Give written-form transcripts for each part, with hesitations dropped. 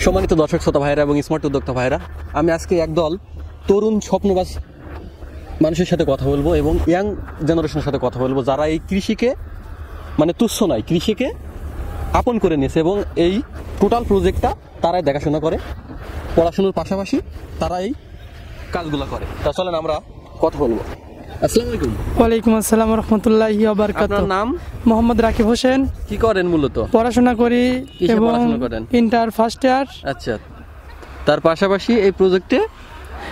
সম্মানিত দর্শক শ্রোতা ভাইরা এবং স্মার্ট উদ্যোক্তা ভাইরা, আমি আজকে একদল তরুণ স্বপ্নবাজ মানুষের সাথে কথা বলবো এবং ইয়াং জেনারেশনের সাথে কথা বলবো, যারা এই কৃষিকে মানে তুচ্ছ নয়, কৃষিকে আপন করে নিয়েছে এবং এই টোটাল প্রজেক্টটা তারাই দেখাশোনা করে, পড়াশোনার পাশাপাশি তারা এই কাজগুলো করে। তা চলেন আমরা কথা বলবো। আসসালামু আলাইকুম। ওয়ালাইকুম আসসালাম রাহমাতুল্লাহি ওয়া বারাকাতুহু। আপনার নাম? মোহাম্মদ রাকিব হোসেন। কি করেন মূলত? পড়াশোনা করি এবং ইন্টার ফার্স্ট ইয়ার। আচ্ছা, তার পাশাপাশি এই প্রজেক্টে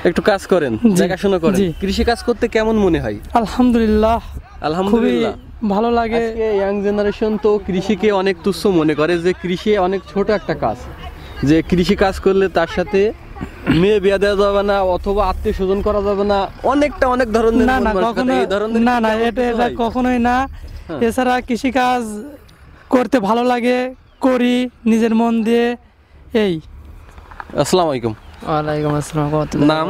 একটু কাজ করেন, দেখাশোনা করেন। কৃষি কাজ করতে কেমন মনে হয়? আলহামদুলিল্লাহ, আলহামদুলিল্লাহ ভালো লাগে। আজকে ইয়াং জেনারেশন তো কৃষিকে অনেক তুচ্ছ মনে করে, যে কৃষি অনেক ছোট একটা কাজ, যে কৃষি কাজ করলে তার সাথে মেয়ে বিয়ে দেওয়া যাবে না অথবা আত্মীয় স্বজন করা যাবে না, অনেক ধরনের না এটা কখনোই না। এছাড়া কৃষি কাজ করতে ভালো লাগে, করি নিজের মন দিয়ে। এই আসসালামু আলাইকুম। ওয়ালাইকুম আসসালাম। নাম?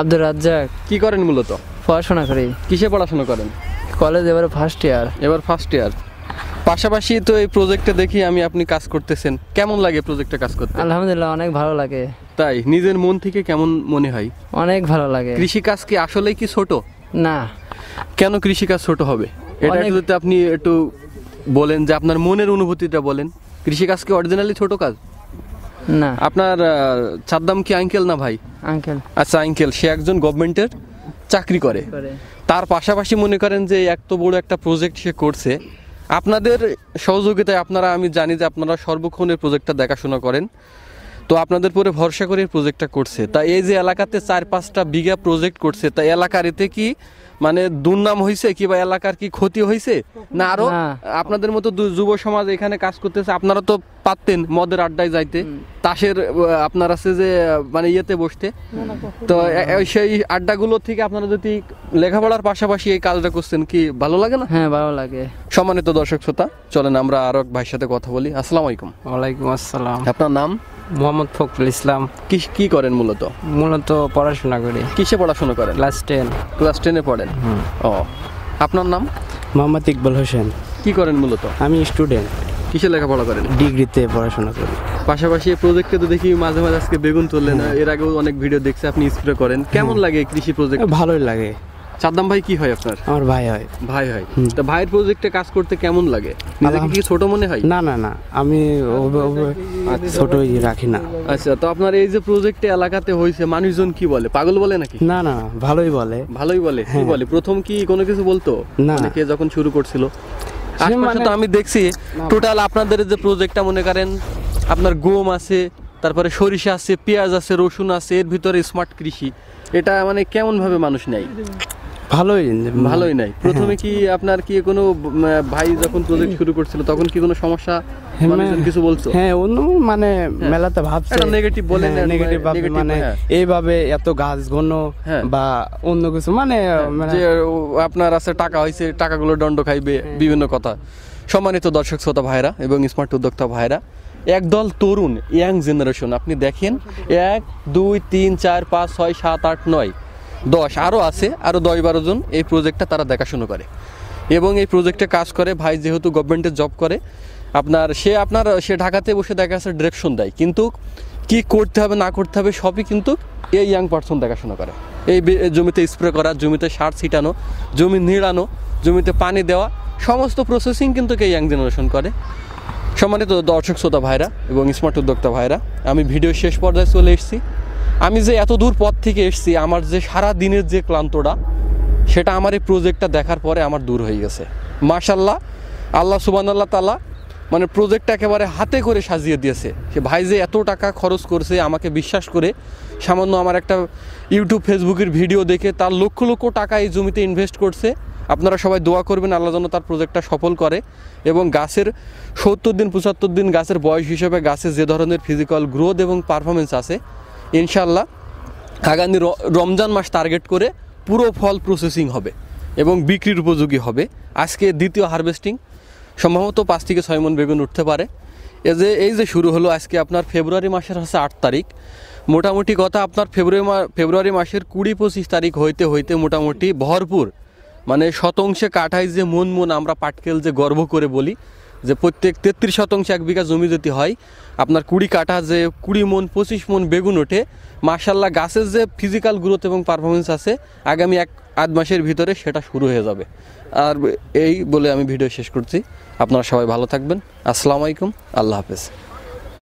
আব্দুর রাজ্জাক। কি করেন মূলত? পড়াশোনা করি। কিসে পড়াশোনা করেন? কলেজ এবার ফার্স্ট ইয়ার। এবার ফার্স্ট ইয়ার। পাশাপাশি তো এই প্রজেক্টে দেখি আপনি কাজ করতেছেন, কেমন লাগে প্রজেক্টে কাজ করতে? আলহামদুলিল্লাহ, অনেক ভালো লাগে। তাই নিজের মন থেকে কেমন মনে হয়? অনেক ভালো লাগে। কৃষি কাজ কি আসলেই কি ছোট? না। কেন কৃষি কাজ ছোট হবে এটা যদি আপনি একটু বলেন, যে আপনার মনের অনুভূতিটা বলেন। কৃষি কাজ কি অরিজিনালি ছোট কাজ? না। আপনার সাদ্দাম কি আঙ্কেল না ভাই? আঙ্কেল। আচ্ছা আঙ্কেল, সে একজন গভর্নমেন্টের চাকরি করে, তার পাশাপাশি মনে করেন যে এত বড় একটা প্রজেক্ট সে করছে, আপনাদের সহযোগিতায় আপনারা, আমি জানি যে আপনারা সর্বক্ষণ এই প্রজেক্টটা দেখাশোনা করেন, তো আপনাদের পরে ভরসা করে প্রজেক্টটা করছে। তা এই যে এলাকাতে 4-5টা বিঘা প্রজেক্ট করছে, তা এলাকার এতে কি মানে দুর্নাম হয়েছে কিংবা এলাকার কি ক্ষতি হয়েছে না? আরো আপনাদের মতো যুব সমাজ এখানে কাজ করতেছে, আপনারা তো পারতেন মদের আড্ডায় যাইতে, তাসের আপনার আছে যে মানে ইয়েতে বসতে, তো সেই আড্ডাগুলো থেকে আপনারা যদি লেখাপড়ার পাশাপাশি এই কাজটা করছেন, কি ভালো লাগে না? হ্যাঁ, ভালো লাগে। সম্মানিত দর্শক শ্রোতা, চলেন আমরা আরো এক ভাইয়ের সাথে কথা বলি। আসসালামু আলাইকুম। ওয়ালাইকুম আসসালাম। আপনার নাম? মোহাম্মদ ফখরুল ইসলাম। কি করেন মূলত? মূলত পড়াশোনা করি। কিসে পড়াশোনা করেন? ক্লাস 10-এ পড়েন। ও, আপনার নাম? মোহাম্মদ ইকবাল হোসেন। কি করেন মূলত? আমি স্টুডেন্ট। কিসে লেখাপড়া করেন? ডিগ্রিতে পড়াশোনা করি। পাশাপাশি এই প্রজেক্টে তো দেখি মাঝে মাঝে আজকে বেগুন তুললেন, এর আগেও অনেক ভিডিও দেখছি আপনি স্প্রে করেন, কেমন লাগে কৃষি প্রজেক্ট? ভালোই লাগে। সাদ্দাম ভাই কি হয় আপনার? আমার ভাই হয়। ভাই হয়। তা ভাইয়ের প্রজেক্টে কাজ করতে কেমন লাগে? নিজেকে কি ছোট মনে হয়? না, আমি ছোটই রাখি না। আচ্ছা, তো আপনার এই যে প্রজেক্টে এলাকাতে হয়েছে, মানুষজন কি বলে? পাগল বলে নাকি? না, ভালোই বলে। ভালোই বলে? কি বলে? প্রথম কি কোনো কিছু বলতো না, কে যখন শুরু করছিল? আশপাশে তো আমি দেখছি টোটাল আপনাদের যে প্রজেক্টটা, মনে করেন আপনার গম আছে, তারপরে সরিষা আছে, পেঁয়াজ আছে, রসুন আছে, এর ভিতরে স্মার্ট কৃষি, এটা মানে কেমন ভাবে মানুষ নেয়? ভালোই নাই। প্রথমে কি আপনার কি কোনো ভাই যখন প্রজেক্ট শুরু করছিল তখন কি কোনো সমস্যা কিছু বলছো? হ্যাঁ, অন্য মানে মেলাতে ভাবছে নেগেটিভ বলেন, নেগেটিভ ভাবে, মানে এইভাবে এত গাছ ঘন বা অন্য কিছু, মানে যে আপনার আছে টাকা হইছে, টাকাগুলো দণ্ড খাইবে, বিভিন্ন কথা। সম্মানিত দর্শক শ্রোতা ভাইরা এবং স্মার্ট উদ্যোক্তা ভাইরা, একদল তরুণ ইয়াং জেনারেশন, আপনি দেখেন 1, 2, 3, 4, 5, 6, 7, 8, 9, 10 আরও আছে, আরও 10-12 জন এই প্রজেক্টটা তারা দেখাশুনো করে এবং এই প্রজেক্টে কাজ করে। ভাই যেহেতু গভর্নমেন্টের জব করে, সে ঢাকাতে বসে দেখা যাচ্ছে ডিরেকশন দেয়, কিন্তু কি করতে হবে না করতে হবে সবই কিন্তু এই ইয়াং পারসন দেখাশোনা করে। এই জমিতে স্প্রে করা, জমিতে সার ছিটানো, জমি নিড়ানো, জমিতে পানি দেওয়া, সমস্ত প্রসেসিং কিন্তু এই ইয়াং জেনারেশন করে। সম্মানিত দর্শক শ্রোতা ভাইরা এবং স্মার্ট উদ্যোক্তা ভাইরা, আমি ভিডিও শেষ পর্যায়ে চলে এসেছি। আমি যে এত দূর পথ থেকে এসেছি, আমার যে সারা দিনের যে ক্লান্তটা, সেটা আমার এই প্রজেক্টটা দেখার পরে আমার দূর হয়ে গেছে। মাশাআল্লাহ, আল্লাহ সুবহানাল্লাহ তাআলা মানে প্রজেক্টটা একেবারে হাতে করে সাজিয়ে দিয়েছে। সে ভাই যে এত টাকা খরচ করছে আমাকে বিশ্বাস করে, সামান্য আমার একটা ইউটিউব ফেসবুকের ভিডিও দেখে তার লক্ষ লক্ষ টাকা এই জমিতে ইনভেস্ট করছে। আপনারা সবাই দোয়া করবেন আল্লাহ যেন তার প্রজেক্টটা সফল করে এবং গাছের 70 দিন 75 দিন গাছের বয়স হিসেবে গাছের যে ধরনের ফিজিক্যাল গ্রোথ এবং পারফরমেন্স আছে, ইনশাআল্লাহ আগামী রমজান মাস টার্গেট করে পুরো ফল প্রসেসিং হবে এবং বিক্রির উপযোগী হবে। আজকে দ্বিতীয় হারভেস্টিং, সম্ভবত 5 থেকে 6 মণ বেগুন উঠতে পারে। এই যে শুরু হলো আজকে আপনার ফেব্রুয়ারি মাসের হচ্ছে 8 তারিখ, মোটামুটি কথা আপনার ফেব্রুয়ারি মাসের 20-25 তারিখ হইতে মোটামুটি ভরপুর, মানে শতাংশে কাঠায় যে মন আমরা পাটকেল যে গর্ব করে বলি, যে প্রত্যেক 33% 1 বিঘা জমি যদি হয় আপনার 20 কাঠা যে 20 মন 25 মন বেগুন ওঠে, মাশাআল্লাহ গাছের যে ফিজিক্যাল গ্রোথ এবং পারফরমেন্স আছে আগামী 1-8 মাসের ভিতরে সেটা শুরু হয়ে যাবে। আর এই বলে আমি ভিডিও শেষ করছি। আপনারা সবাই ভালো থাকবেন। আসসালামু আলাইকুম, আল্লাহ হাফেজ।